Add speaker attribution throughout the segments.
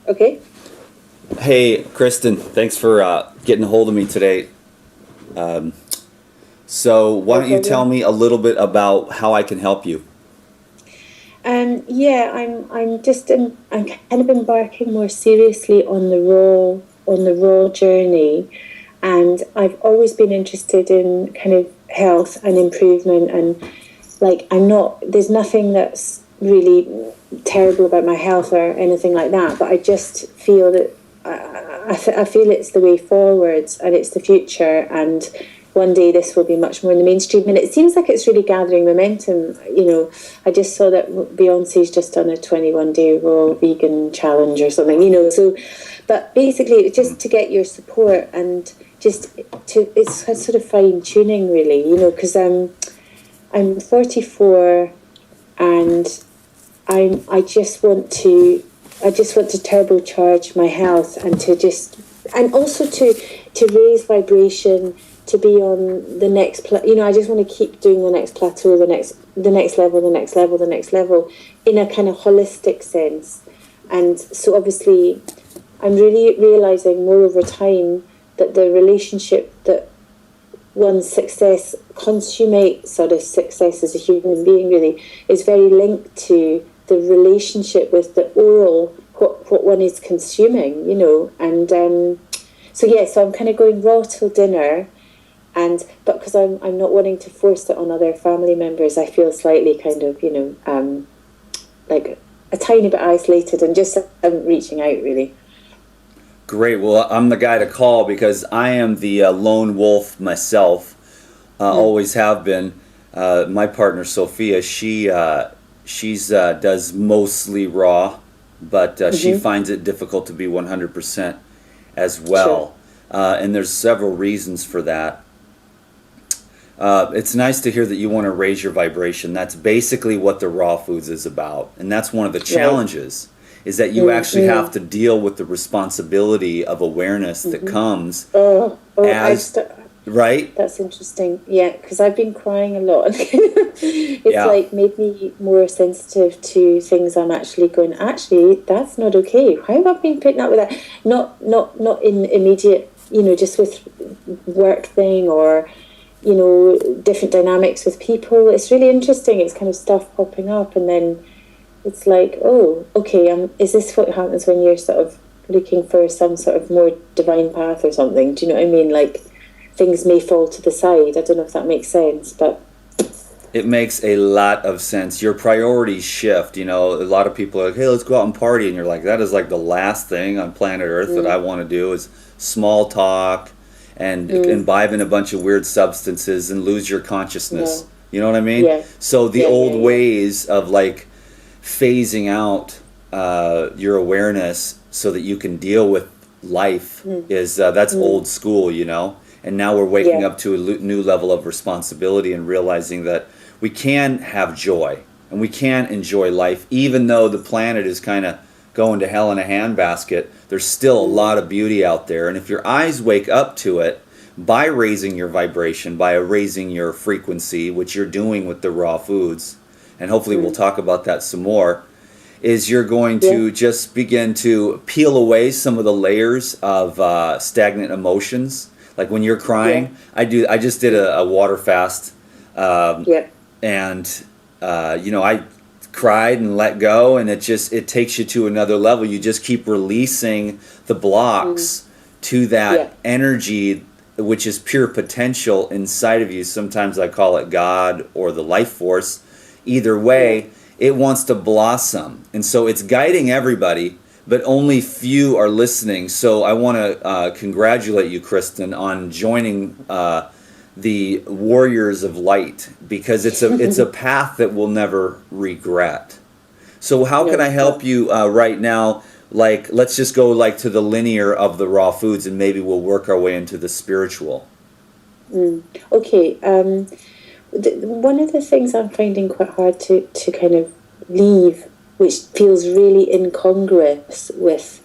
Speaker 1: Okay.
Speaker 2: Hey, Kristen, thanks for getting a hold of me today. So, why
Speaker 1: No
Speaker 2: don't you tell
Speaker 1: problem.
Speaker 2: me a little bit about how I can help you?
Speaker 1: Yeah, I'm kind of embarking more seriously on the raw journey, and I've always been interested in kind of health and improvement, and like there's nothing that's really terrible about my health or anything like that, but I just feel that I feel it's the way forwards and it's the future, and one day this will be much more in the mainstream, and it seems like it's really gathering momentum. I just saw that Beyonce's just done a 21-day raw vegan challenge or something, so but basically it's just to get your support and just to it's sort of fine tuning really, because I'm 44, and I just want to turbocharge my health, and and also to raise vibration, to be on the next I just want to keep doing the next plateau, the next level, the next level, the next level, in a kind of holistic sense. And so obviously I'm really realizing more over time that the relationship that one's success, consummate sort of success as a human being, really is very linked to the relationship with the oral, what one is consuming, and so I'm kind of going raw till dinner, but because I'm not wanting to force it on other family members, I feel slightly kind of like a tiny bit isolated, and just reaching out really.
Speaker 2: Great. Well, I'm the guy to call because I am the lone wolf myself.
Speaker 1: Mm.
Speaker 2: Always have been. My partner Sophia, she's does mostly raw, but she
Speaker 1: Mm-hmm.
Speaker 2: finds it difficult to be 100% as
Speaker 1: Sure.
Speaker 2: well. And there's several reasons for that. It's nice to hear that you want to raise your vibration. That's basically what the raw foods is about, and that's one of the
Speaker 1: Right.
Speaker 2: challenges. Is that you
Speaker 1: Mm,
Speaker 2: actually have
Speaker 1: mm,
Speaker 2: to deal with the responsibility of awareness that
Speaker 1: mm-hmm.
Speaker 2: comes
Speaker 1: Oh,
Speaker 2: as right.
Speaker 1: That's interesting. Yeah, because I've been crying a lot. It's
Speaker 2: Yeah,
Speaker 1: like made me more sensitive to things. I'm actually going, actually, that's not okay. Why have I been putting up with that? Not in immediate, just with work thing, or, different dynamics with people. It's really interesting. It's kind of stuff popping up, and then it's like, oh, okay, is this what happens when you're sort of looking for some sort of more divine path or something? Do you know what I mean? Like, things may fall to the side. I don't know if that makes sense, but
Speaker 2: it makes a lot of sense. Your priorities shift. A lot of people are like, "Hey, let's go out and party," and you're like, "That is like the last thing on planet Earth that I
Speaker 1: mm,
Speaker 2: want to do is small talk and
Speaker 1: mm,
Speaker 2: imbibe in a bunch of weird substances and lose your consciousness."
Speaker 1: no,
Speaker 2: You know what I mean?
Speaker 1: yeah,
Speaker 2: So the
Speaker 1: yeah,
Speaker 2: old
Speaker 1: yeah, yeah,
Speaker 2: ways of like phasing out your awareness so that you can deal with life
Speaker 1: mm,
Speaker 2: is that's
Speaker 1: mm,
Speaker 2: old school. And now we're waking
Speaker 1: yeah,
Speaker 2: up to a new level of responsibility and realizing that we can have joy and we can enjoy life even though the planet is kind of going to hell in a handbasket. There's still a
Speaker 1: mm,
Speaker 2: lot of beauty out there, and if your eyes wake up to it by raising your vibration, by raising your frequency, which you're doing with the raw foods, and hopefully we'll
Speaker 1: mm,
Speaker 2: talk about that some more, is you're going
Speaker 1: yeah,
Speaker 2: to just begin to peel away some of the layers of stagnant emotions. Like when you're
Speaker 1: yeah,
Speaker 2: crying, I just did
Speaker 1: mm,
Speaker 2: a water fast, um,
Speaker 1: yeah,
Speaker 2: and I cried and let go, and it takes you to another level. You just keep releasing the
Speaker 1: mm,
Speaker 2: blocks to
Speaker 1: yeah,
Speaker 2: that energy, which is pure potential inside of you. Sometimes I call it God or the life force. Either
Speaker 1: yeah,
Speaker 2: way, it wants to blossom, and so it's guiding everybody, but only few are listening. So I want to congratulate you, Kristen, on joining the Warriors of Light, because it's a path that we'll never regret. So how can I
Speaker 1: no,
Speaker 2: help
Speaker 1: no.
Speaker 2: you right now? Like, let's just go like to the linear of the raw foods, and maybe we'll work our way into the spiritual.
Speaker 1: Mm. Okay. One of the things I'm finding quite hard to kind of leave, which feels really incongruous with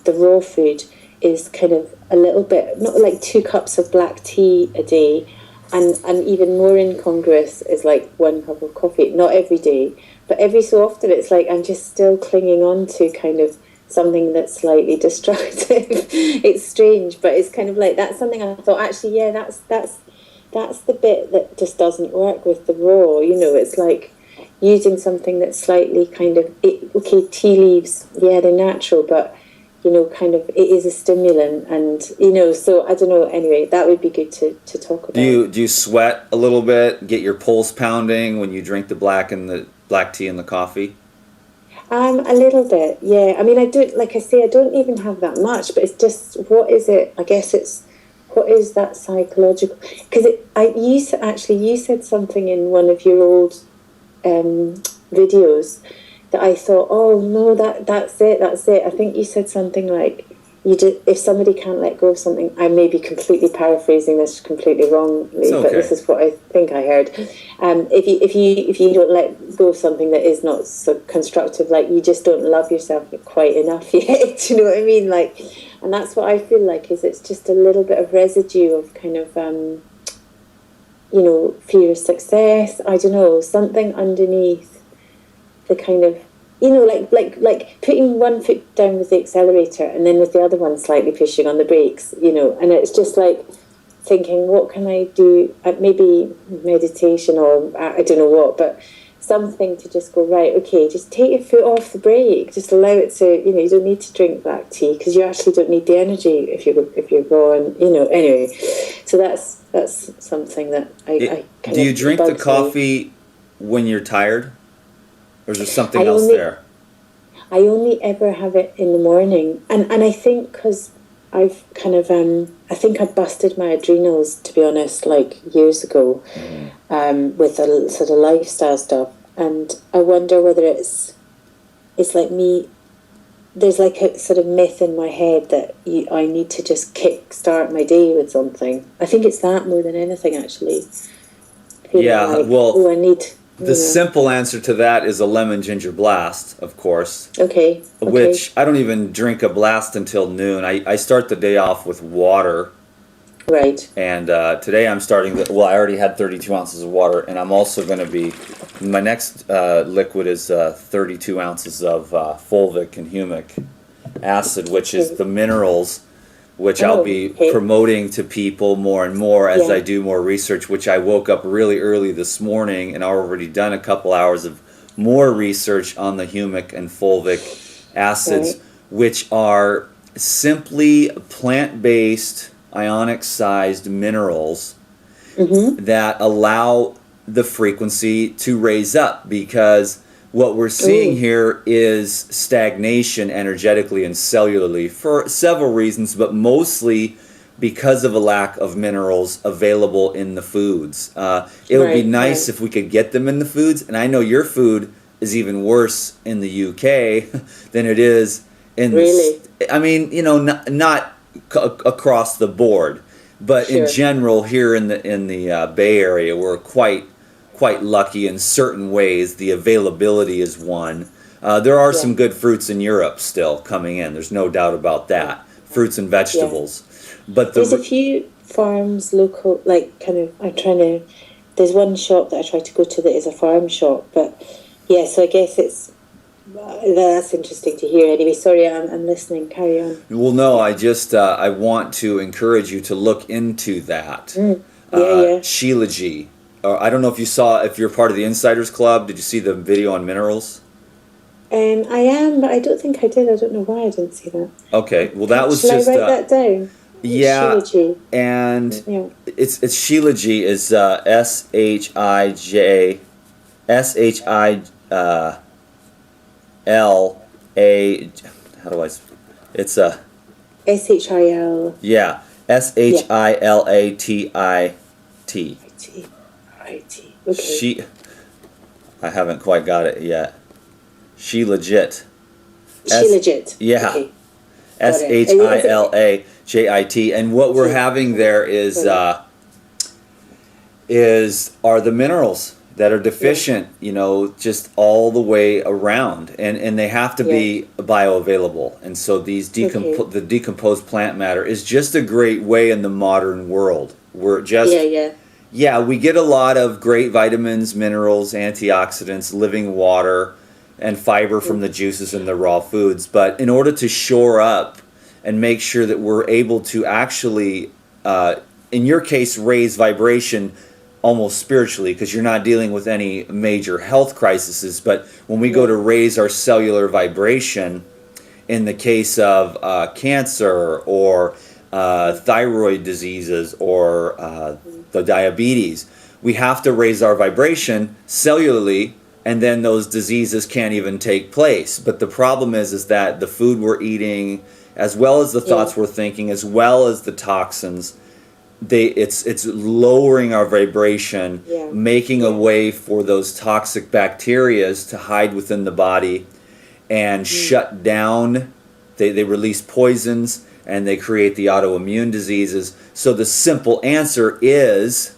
Speaker 1: the raw food, is kind of a little bit, not like 2 cups of black tea a day, and even more incongruous is like 1 cup of coffee, not every day, but every so often it's like I'm just still clinging on to kind of something that's slightly destructive. It's strange, but it's kind of like, that's something I thought, actually, yeah, that's the bit that just doesn't work with the raw. It's like using something that's slightly kind of, okay, tea leaves, yeah, they're natural, but kind of, it is a stimulant, and so I don't know. Anyway, that would be good to talk about.
Speaker 2: Do you sweat a little bit, get your pulse pounding when you drink the black tea and the coffee?
Speaker 1: A little bit, yeah. I mean, I don't, like I say, I don't even have that much, but it's just, what is it? I guess it's, what is that psychological? Because you said something in one of your old videos that I thought, oh no, that's it. I think you said something like, if somebody can't let go of something, I may be completely paraphrasing this completely wrongly, but this is what I think I heard. If you don't let go of something that is not so constructive, like, you just don't love yourself quite enough yet. Do you know what I mean? Like, and that's what I feel like, is it's just a little bit of residue of kind of fear of success. I don't know, something underneath the kind of, like putting one foot down with the accelerator and then with the other one slightly pushing on the brakes, and it's just like thinking, what can I do? Maybe meditation, or I don't know what, but something to just go, right, okay, just take your foot off the brake, just allow it to, you don't need to drink black tea, because you actually don't need the energy if you're going, anyway. So that's something that I kind
Speaker 2: do you
Speaker 1: of
Speaker 2: drink the
Speaker 1: bugs
Speaker 2: coffee when you're tired? Or is there something
Speaker 1: I
Speaker 2: else
Speaker 1: only-
Speaker 2: there?
Speaker 1: I only ever have it in the morning, and I think because I've kind of I think I busted my adrenals, to be honest, like years ago, with a sort of lifestyle stuff, and I wonder whether it's like me. There's like a sort of myth in my head that I need to just kick start my day with something. I think it's that more than anything, actually.
Speaker 2: Yeah,
Speaker 1: like,
Speaker 2: well,
Speaker 1: oh, I need.
Speaker 2: The simple answer to that is a lemon ginger blast, of course.
Speaker 1: Okay.
Speaker 2: Which I don't even drink a blast until noon. I start the day off with water.
Speaker 1: Right.
Speaker 2: And today I'm starting, I already had 32 ounces of water, and I'm also going to be, my next liquid is 32 ounces of fulvic and humic acid, which is the minerals, which I'll be promoting to people more and more as I do more research, which I woke up really early this morning and already done a couple hours of more research on the humic and fulvic acids, which are simply plant-based, ionic-sized minerals that allow the frequency to raise up, because what we're seeing here is stagnation energetically and cellularly for several reasons, but mostly because of a lack of minerals available in the foods. It would be nice if we could get them in the foods, and I know your food is even worse in the UK than it is in I mean, not across the board, but in general here in the Bay Area, we're quite lucky in certain ways. The availability is one. There are some good fruits in Europe still coming in. There's no doubt about that. Fruits and vegetables. But
Speaker 1: there's a few farms local, like kind of, there's one shop that I try to go to that is a farm shop, but yeah, so I guess that's interesting to hear. Anyway, sorry, I'm listening. Carry on.
Speaker 2: Well, no, I just I want to encourage you to look into that. Shilajit. I don't know if you're part of the Insiders Club. Did you see the video on minerals?
Speaker 1: I am, but I don't think I did. I don't know why I didn't see that.
Speaker 2: Okay, well that was
Speaker 1: Shall
Speaker 2: just.
Speaker 1: I write that down?
Speaker 2: Yeah,
Speaker 1: Shilajit.
Speaker 2: and it's Shilajit is SHILA. How do I? It's a.
Speaker 1: SHIL.
Speaker 2: Yeah, SHILATIT.
Speaker 1: Okay.
Speaker 2: I haven't quite got it yet. She legit.
Speaker 1: Yeah. Okay.
Speaker 2: SHILAJIT, and what we're having there are the minerals that are deficient, just all the way around, and they have to be bioavailable. And so these the decomposed plant matter is just a great way in the modern world. We're just we get a lot of great vitamins, minerals, antioxidants, living water, and fiber from the juices and the raw foods. But in order to shore up and make sure that we're able to actually, in your case, raise vibration almost spiritually, because you're not dealing with any major health crises, but when we go to raise our cellular vibration, in the case of cancer or thyroid diseases or the diabetes, we have to raise our vibration cellularly, and then those diseases can't even take place. But the problem is that the food we're eating, as well as the thoughts we're thinking, as well as the toxins, it's lowering our vibration, making a way for those toxic bacteria to hide within the body and shut down. They release poisons, and they create the autoimmune diseases. So the simple answer is,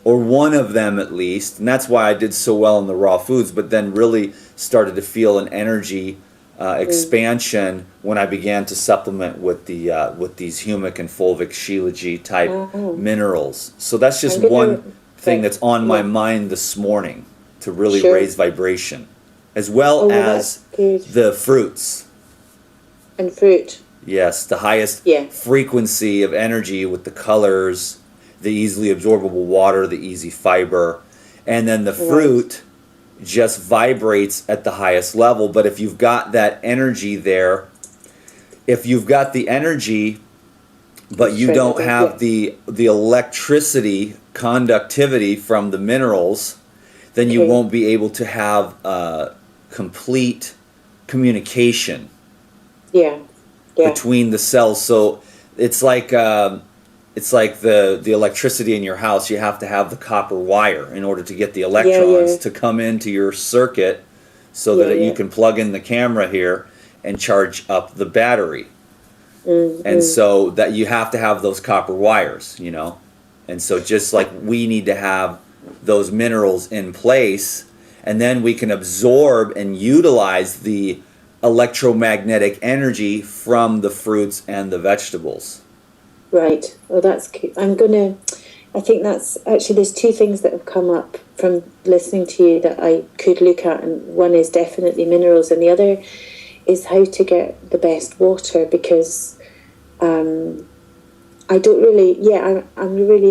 Speaker 2: or one of them at least, and that's why I did so well in the raw foods, but then really started to feel an energy expansion when I began to supplement with these humic and fulvic shilajit type minerals. So that's just one thing that's on my mind this morning, to really raise vibration, as well as the fruits.
Speaker 1: And fruit.
Speaker 2: Yes, the highest frequency of energy with the colors, the easily absorbable water, the easy fiber, and then the fruit just vibrates at the highest level. But if you've got that energy there, if you've got the energy, but you don't have the electricity conductivity from the minerals, then you won't be able to have complete communication between the cells. So it's like the electricity in your house. You have to have the copper wire in order to get the electrons to come into your circuit, so that you can plug in the camera here and charge up the battery. And so that you have to have those copper wires, you know. And so just like we need to have those minerals in place, and then we can absorb and utilize the electromagnetic energy from the fruits and the vegetables.
Speaker 1: Right. Well, that's cool. I think that's actually, there's two things that have come up from listening to you that I could look at, and one is definitely minerals, and the other is how to get the best water, because I don't really,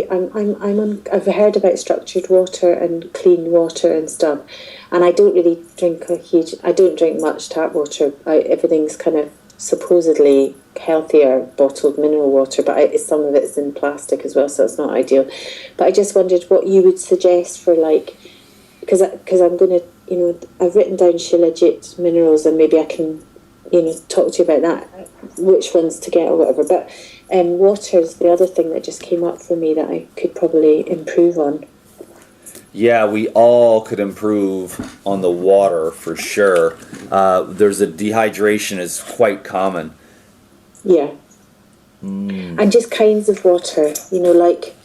Speaker 1: I've heard about structured water and clean water and stuff, and I don't really I don't drink much tap water. Everything's kind of supposedly healthier bottled mineral water, but some of it's in plastic as well, so it's not ideal. But I just wondered what you would suggest for, like, because I'm going to, I've written down shilajit minerals, and maybe I can, talk to you about that, which ones to get or whatever. But water's the other thing that just came up for me that I could probably improve on.
Speaker 2: Yeah, we all could improve on the water for sure. There's a dehydration is quite common.
Speaker 1: Yeah. And just kinds of water, like,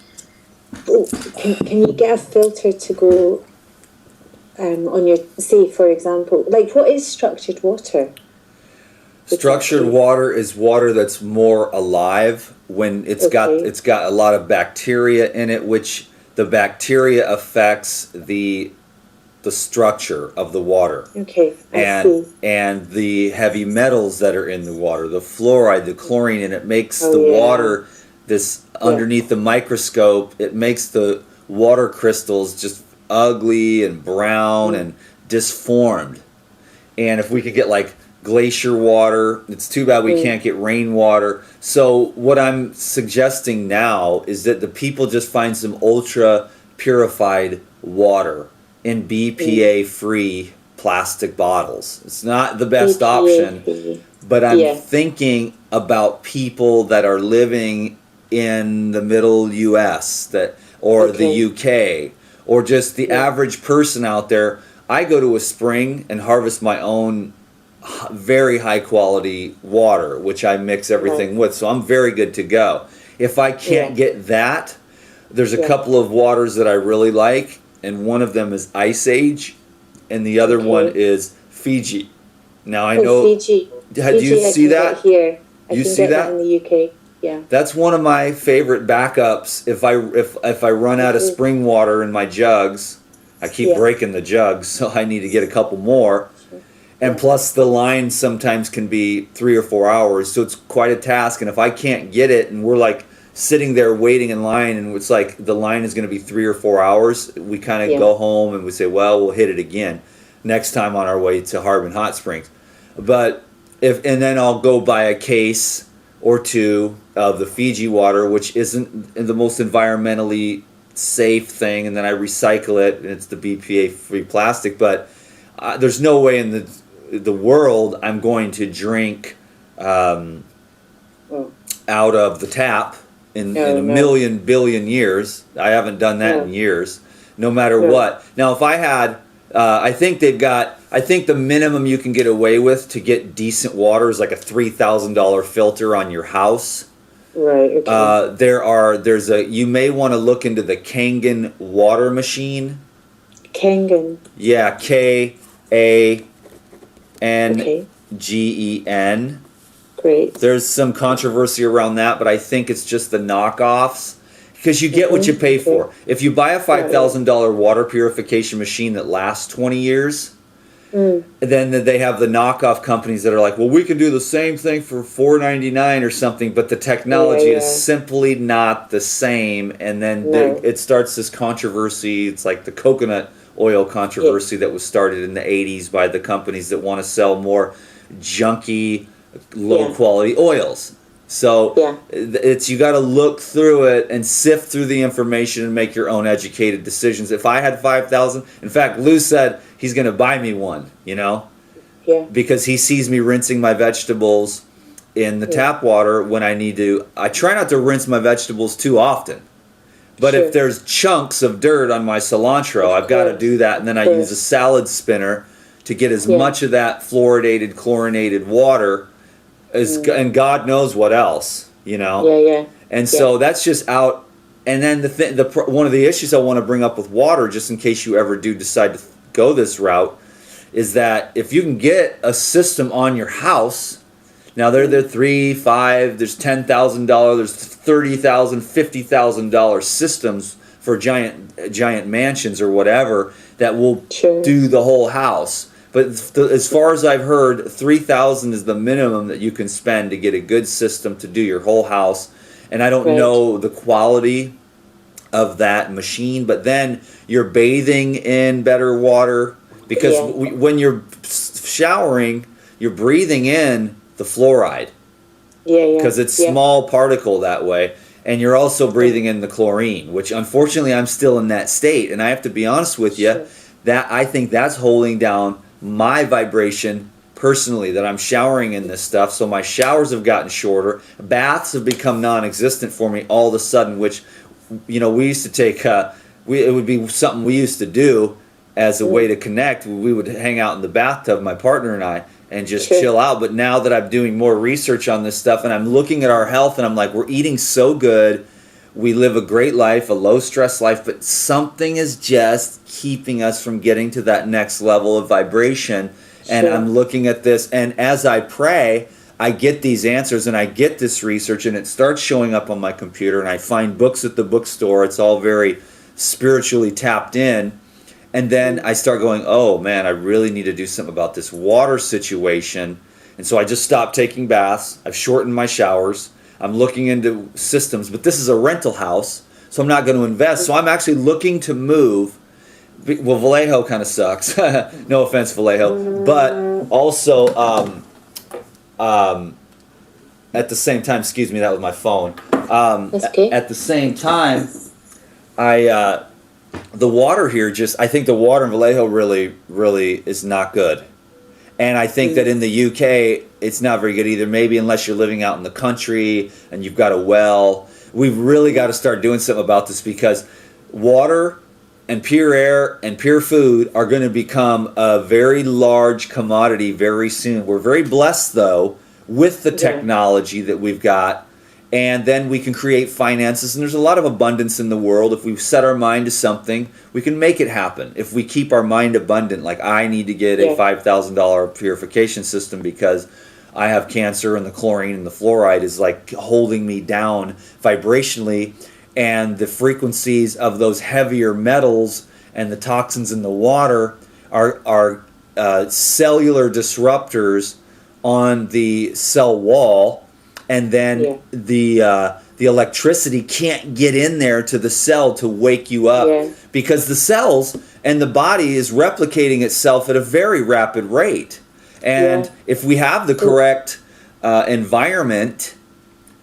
Speaker 1: can you get a filter to go on your, say, for example, like, what is structured water?
Speaker 2: Structured water is water that's more alive when it's got a lot of bacteria in it, which the bacteria affects the structure of the water.
Speaker 1: Okay,
Speaker 2: and the heavy metals that are in the water, the fluoride, the chlorine, and it makes the water this underneath the microscope. It makes the water crystals just ugly and brown and disformed. And if we could get like glacier water, it's too bad we can't get rainwater. So what I'm suggesting now is that the people just find some ultra purified water in BPA free plastic bottles. It's not the best option, but I'm thinking about people that are living in the middle US or the UK, or just the average person out there. I go to a spring and harvest my own very high quality water, which I mix everything with, so I'm very good to go. If I can't get that, there's a couple of waters that I really like, and one of them is Ice Age, and the other one is Fiji. Now I know.
Speaker 1: Fiji.
Speaker 2: Do you see that?
Speaker 1: Here.
Speaker 2: You see that
Speaker 1: in the UK? Yeah.
Speaker 2: That's one of my favorite backups. If I run out of spring water in my jugs, I keep breaking the jugs, so I need to get a couple more. And plus the line sometimes can be 3 or 4 hours, so it's quite a task. And if I can't get it, and we're like sitting there waiting in line, and it's like the line is going to be 3 or 4 hours, we kind of go home and we say, well, we'll hit it again next time on our way to Harbin Hot Springs. But and then I'll go buy a case or two of the Fiji water, which isn't the most environmentally safe thing, and then I recycle it, and it's the BPA-free plastic. But there's no way in the world I'm going to drink out of the tap in a million billion years. I haven't done that in years, no matter what. Now, if I had, I think the minimum you can get away with to get decent water is like a $3,000 filter on your house.
Speaker 1: Right. Okay.
Speaker 2: You may want to look into the Kangen water machine.
Speaker 1: Kangen.
Speaker 2: Yeah, Kangen.
Speaker 1: Great.
Speaker 2: There's some controversy around that, but I think it's just the knockoffs. Because you get what you pay for. If you buy a $5,000 water purification machine that lasts 20 years, then they have the knockoff companies that are like, well, we can do the same thing for $4.99 or something, but the technology is simply not the same. And then it starts this controversy. It's like the coconut oil controversy that was started in the 80s by the companies that want to sell more junky, low-quality oils. So you got to look through it and sift through the information and make your own educated decisions. If I had 5,000, in fact, Lou said he's going to buy me one, because he sees me rinsing my vegetables in the tap water when I need to. I try not to rinse my vegetables too often, but if there's chunks of dirt on my cilantro, I've got to do that, and then I use a salad spinner to get as much of that fluoridated, chlorinated water and God knows what else, And so that's just out. And then one of the issues I want to bring up with water, just in case you ever do decide to go this route, is that if you can get a system on your house, now they're $3,000, $5,000, there's $10,000, there's $30,000, $50,000 systems for giant mansions or whatever that will do the whole house. But as far as I've heard, $3,000 is the minimum that you can spend to get a good system to do your whole house. And I don't know the quality of that machine, but then you're bathing in better water because when you're showering, you're breathing in the fluoride. Because it's small particle that way. And you're also breathing in the chlorine, which unfortunately I'm still in that state. And I have to be honest with you, that I think that's holding down my vibration personally, that I'm showering in this stuff. So my showers have gotten shorter. Baths have become non-existent for me all of a sudden, which, we used to take, it would be something we used to do as a way to connect. We would hang out in the bathtub, my partner and I, and just chill out. But now that I'm doing more research on this stuff and I'm looking at our health and I'm like, we're eating so good. We live a great life, a low-stress life, but something is just keeping us from getting to that next level of vibration. And I'm looking at this, and as I pray, I get these answers, and I get this research, and it starts showing up on my computer, and I find books at the bookstore. It's all very spiritually tapped in. And then I start going, oh, man, I really need to do something about this water situation. And so I just stopped taking baths. I've shortened my showers. I'm looking into systems, but this is a rental house, so I'm not going to invest. So I'm actually looking to move. Well, Vallejo kind of sucks. No offense, Vallejo. But also, at the same time, excuse me, that was my phone.
Speaker 1: That's okay.
Speaker 2: At the same time, the water here I think the water in Vallejo really, really is not good. And I think that in the UK, it's not very good either. Maybe unless you're living out in the country and you've got a well. We've really got to start doing something about this because water and pure air and pure food are going to become a very large commodity very soon. We're very blessed, though, with the technology that we've got. And then we can create finances. And there's a lot of abundance in the world. If we set our mind to something, we can make it happen. If we keep our mind abundant, like I need to get a $5,000 purification system because I have cancer and the chlorine and the fluoride is like holding me down vibrationally. And the frequencies of those heavier metals and the toxins in the water are cellular disruptors on the cell wall, and then the electricity can't get in there to the cell to wake you up because the cells and the body is replicating itself at a very rapid rate. And if we have the correct environment,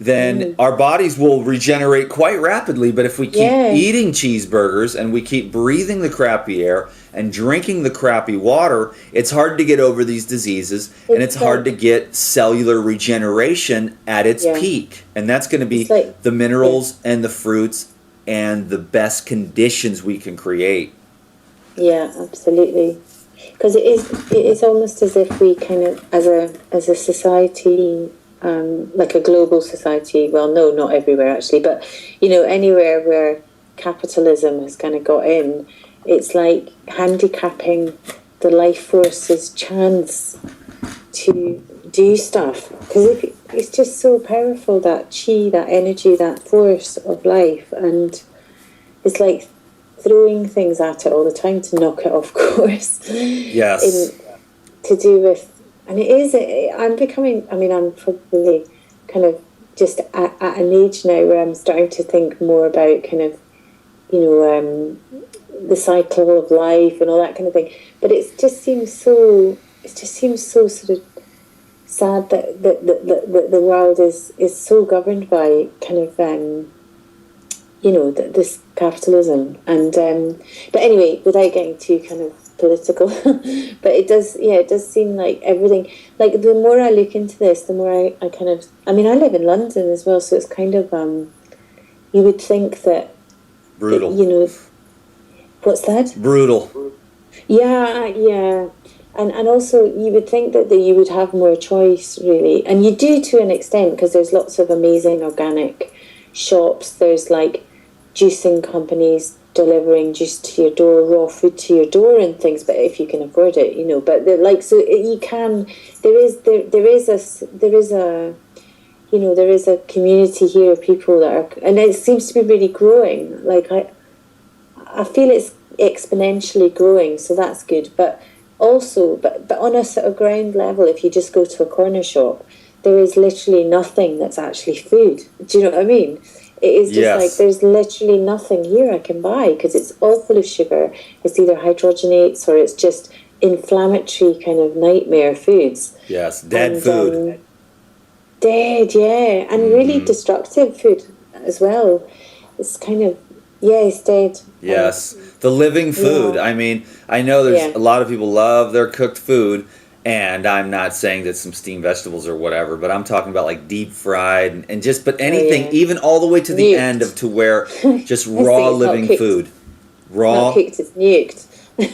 Speaker 2: then our bodies will regenerate quite rapidly. But if we keep eating cheeseburgers and we keep breathing the crappy air and drinking the crappy water, it's hard to get over these diseases, and it's hard to get cellular regeneration at its peak. And that's going to be the minerals and the fruits and the best conditions we can create.
Speaker 1: Yeah, absolutely. Because it is almost as if we kind of, as a society, like a global society, well, no, not everywhere actually, but, you know, anywhere where capitalism has kind of got in, it's like handicapping the life force's chance to do stuff. Because it's just so powerful, that chi, that energy, that force of life, and it's like throwing things at it all the time to knock it off course.
Speaker 2: Yes.
Speaker 1: To do with, and I'm probably kind of just at an age now where I'm starting to think more about kind of, you know, the cycle of life and all that kind of thing. But it just seems so sort of sad that the world is so governed by kind of, you know, this capitalism. And but anyway, without getting too kind of political, but it does seem like everything, like the more I look into this, the more I kind of, I mean, I live in London as well, so it's kind of you would think that
Speaker 2: brutal,
Speaker 1: you know, what's that?
Speaker 2: Brutal.
Speaker 1: Yeah. And also you would think that you would have more choice, really, and you do to an extent, because there's lots of amazing organic shops. There's like juicing companies delivering juice to your door, raw food to your door and things, but if you can afford it, you know. But like, so you can, there is a community here of people that are, and it seems to be really growing. Like I feel it's exponentially growing, so that's good. But also, but on a sort of ground level, if you just go to a corner shop, there is literally nothing that's actually food. Do you know what I mean? It is just like, there's literally nothing here I can buy, because it's all full of sugar. It's either hydrogenates or it's just inflammatory kind of nightmare foods.
Speaker 2: Yes, dead food.
Speaker 1: Dead, yeah. And really destructive food as well. It's kind of, it's dead.
Speaker 2: Yes, the living food. I mean, I know there's a lot of people love their cooked food, and I'm not saying that some steamed vegetables or whatever, but I'm talking about like deep fried and just, but anything, even all the way to the end of to where just raw living food. Raw.
Speaker 1: Not cooked, it's nuked.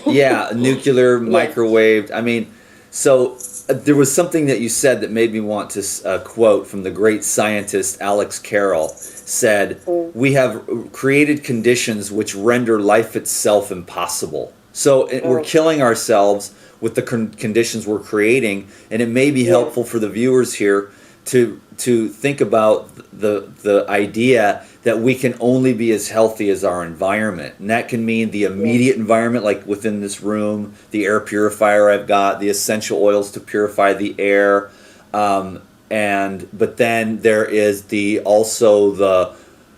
Speaker 2: Yeah, nuclear, microwaved. I mean, so there was something that you said that made me want to quote from the great scientist Alex Carroll. Said, we have created conditions which render life itself impossible. So we're killing ourselves with the conditions we're creating, and it may be helpful for the viewers here to think about the idea that we can only be as healthy as our environment. And that can mean the immediate environment, like within this room, the air purifier I've got, the essential oils to purify the air, but then there is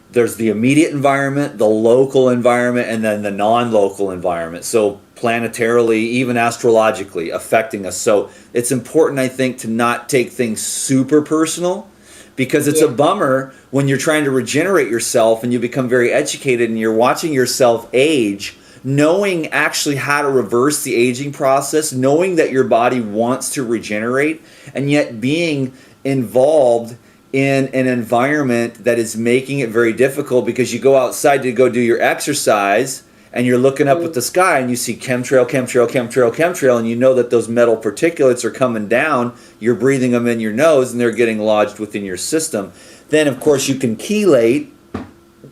Speaker 2: there's the immediate environment, the local environment, and then the non-local environment. So planetarily, even astrologically affecting us. So it's important, I think, to not take things super personal, because it's a bummer when you're trying to regenerate yourself and you become very educated and you're watching yourself age, knowing actually how to reverse the aging process, knowing that your body wants to regenerate, and yet being involved in an environment that is making it very difficult, because you go outside to go do your exercise and you're looking up at the sky and you see chemtrail, and you know that those metal particulates are coming down, you're breathing them in your nose and they're getting lodged within your system. Then of course you can chelate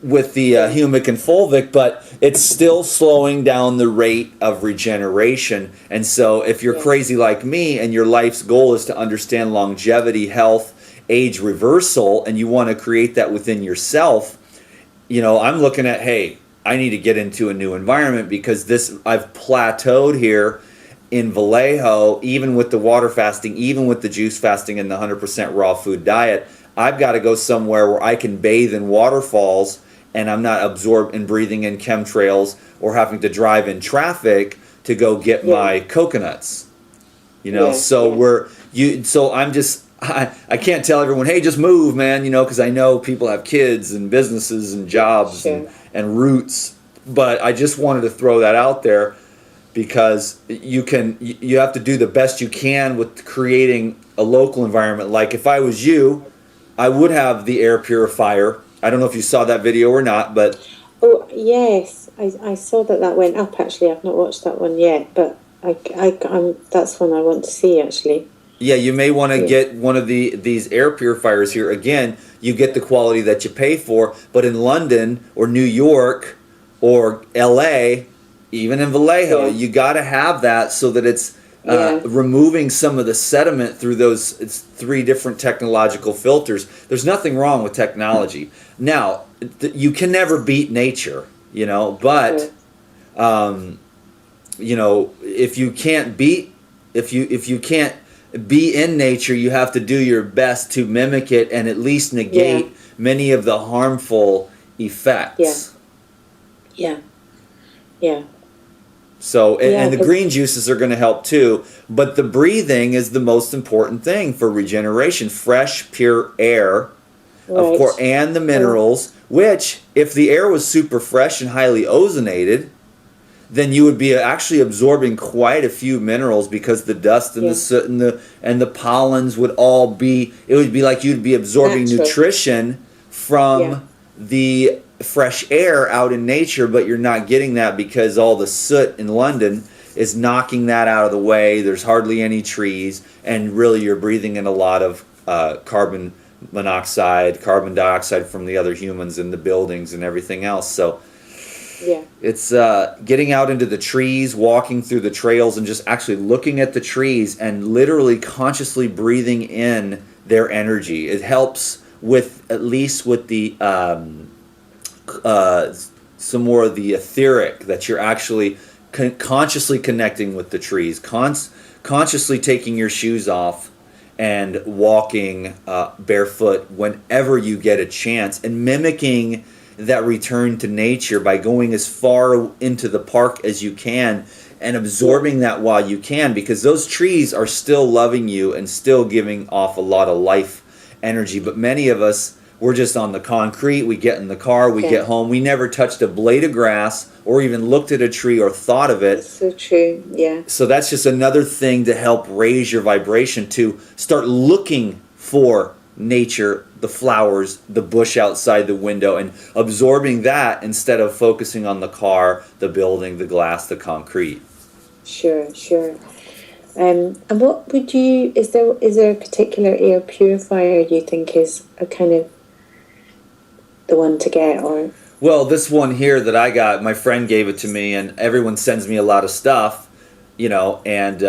Speaker 2: with the humic and fulvic, but it's still slowing down the rate of regeneration. And so if you're crazy like me and your life's goal is to understand longevity, health, age reversal, and you want to create that within yourself, you know, I'm looking at, hey, I need to get into a new environment, because I've plateaued here, in Vallejo, even with the water fasting, even with the juice fasting and the 100% raw food diet, I've got to go somewhere where I can bathe in waterfalls and I'm not absorbed in breathing in chemtrails or having to drive in traffic to go get my coconuts. You know, so I'm just, I can't tell everyone, hey, just move, man, you know, because I know people have kids and businesses and jobs and roots. But I just wanted to throw that out there because you have to do the best you can with creating a local environment. Like if I was you, I would have the air purifier. I don't know if you saw that video or not, but...
Speaker 1: Oh, yes. I saw that went up, actually. I've not watched that one yet, but that's one I want to see, actually.
Speaker 2: Yeah, you may want to get one of these air purifiers here. Again, you get the quality that you pay for, but in London or New York or LA, even in Vallejo, you got to have that so that it's removing some of the sediment through those 3 different technological filters. There's nothing wrong with technology. Now, you can never beat nature, you know, but you know, if you can't be in nature, you have to do your best to mimic it and at least negate many of the harmful effects.
Speaker 1: Yeah.
Speaker 2: So, and the green juices are going to help too, but the breathing is the most important thing for regeneration. Fresh, pure air, of course, and the minerals, which, if the air was super fresh and highly ozonated, then you would be actually absorbing quite a few minerals because the dust and the soot and the pollens would all be, it would be like you'd be absorbing nutrition from the fresh air out in nature, but you're not getting that because all the soot in London is knocking that out of the way. There's hardly any trees, and really you're breathing in a lot of carbon monoxide, carbon dioxide from the other humans in the buildings and everything else. So it's getting out into the trees, walking through the trails, and just actually looking at the trees and literally consciously breathing in their energy. It helps with, at least with the some more of the etheric, that you're actually consciously connecting with the trees, consciously taking your shoes off and walking barefoot whenever you get a chance, and mimicking that return to nature by going as far into the park as you can and absorbing that while you can, because those trees are still loving you and still giving off a lot of life energy. But many of us, we're just on the concrete. We get in the car, we get home, we never touched a blade of grass or even looked at a tree or thought of it.
Speaker 1: That's so true. So
Speaker 2: that's just another thing to help raise your vibration, to start looking for nature, the flowers, the bush outside the window, and absorbing that instead of focusing on the car, the building, the glass, the concrete.
Speaker 1: Sure. And what would you, is there a particular air purifier you think is a kind of the one to get? Or
Speaker 2: well, this one here that I got, my friend gave it to me, and everyone sends me a lot of stuff, you know, and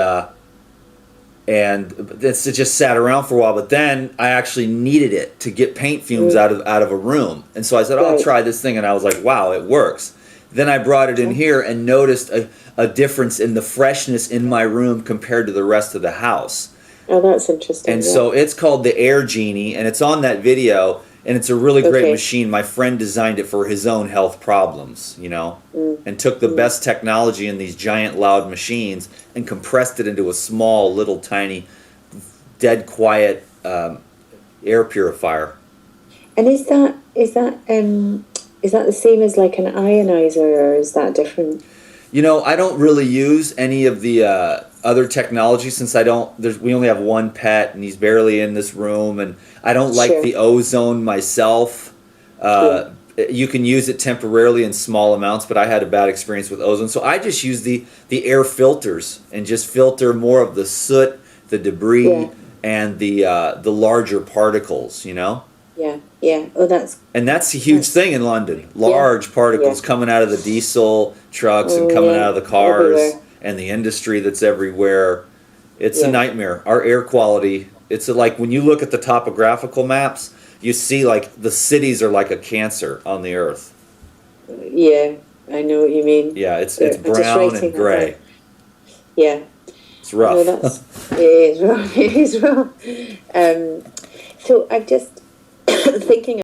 Speaker 2: it just sat around for a while. But then I actually needed it to get paint fumes out of a room, and so I said, I'll try this thing, and I was like, wow, it works. Then I brought it in here and noticed a difference in the freshness in my room compared to the rest of the house.
Speaker 1: Oh, that's interesting.
Speaker 2: And so it's called the Air Genie, and it's on that video, and it's a really great machine. My friend designed it for his own health problems, you know, and took the best technology in these giant loud machines and compressed it into a small, little, tiny, dead quiet air purifier.
Speaker 1: And is that the same as like an ionizer, or is that different?
Speaker 2: You know, I don't really use any of the other technology, since we only have one pet and he's barely in this room, and I don't like the ozone myself. You can use it temporarily in small amounts, but I had a bad experience with ozone. So I just use the air filters and just filter more of the soot, the debris, and the larger particles, you know?
Speaker 1: Yeah. Oh, that's
Speaker 2: a huge thing in London. Large particles coming out of the diesel trucks and coming out of the cars, everywhere. And the industry that's everywhere. It's a nightmare. Our air quality, it's like when you look at the topographical maps, you see like the cities are like a cancer on the earth.
Speaker 1: Yeah, I know what you mean.
Speaker 2: Yeah, it's brown and gray.
Speaker 1: Yeah.
Speaker 2: It's rough.
Speaker 1: No, it is rough. It is rough. So I'm just thinking